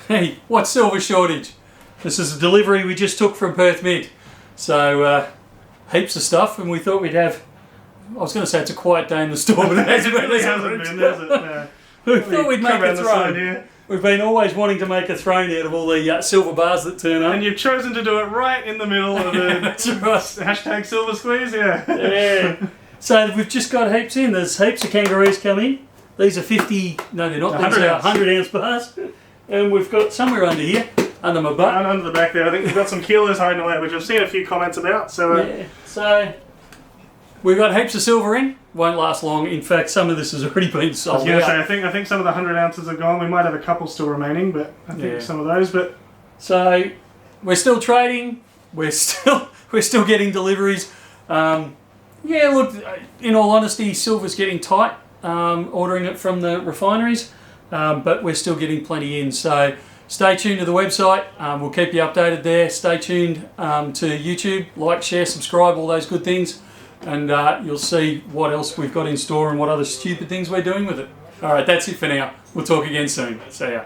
Hey, what's silver shortage? This is a delivery we just took from Perth Mint. So, heaps of stuff, and we thought we'd have... I was going to say it's a quiet day in the store, but it hasn't really hasn't been, has it? No. We thought we'd make a throne. We've been always wanting to make a throne out of all the silver bars that turn up. And you've chosen to do it right in the middle of the That's right. hashtag silver squeeze, yeah. Yeah. So we've just got heaps in. There's heaps of kangaroos come in. These are 50, no they're not, these are 100 ounce bars. And we've got somewhere under here, under my butt. And under the back there, I think we've got some kilos hiding away, which I've seen a few comments about. So, yeah. So we've got heaps of silver in. Won't last long. In fact, some of this has already been sold out. I think some of the 100 ounces are gone. We might have a couple still remaining, but I think some of those. But so we're still trading. We're still getting deliveries. Yeah, look. In all honesty, silver's getting tight. Ordering it from the refineries, but we're still getting plenty in. So stay tuned to the website. We'll keep you updated there. Stay tuned to YouTube. Like, share, subscribe, all those good things. And you'll see what else we've got in store and what other stupid things we're doing with it. Alright, that's it for now. We'll talk again soon. See ya.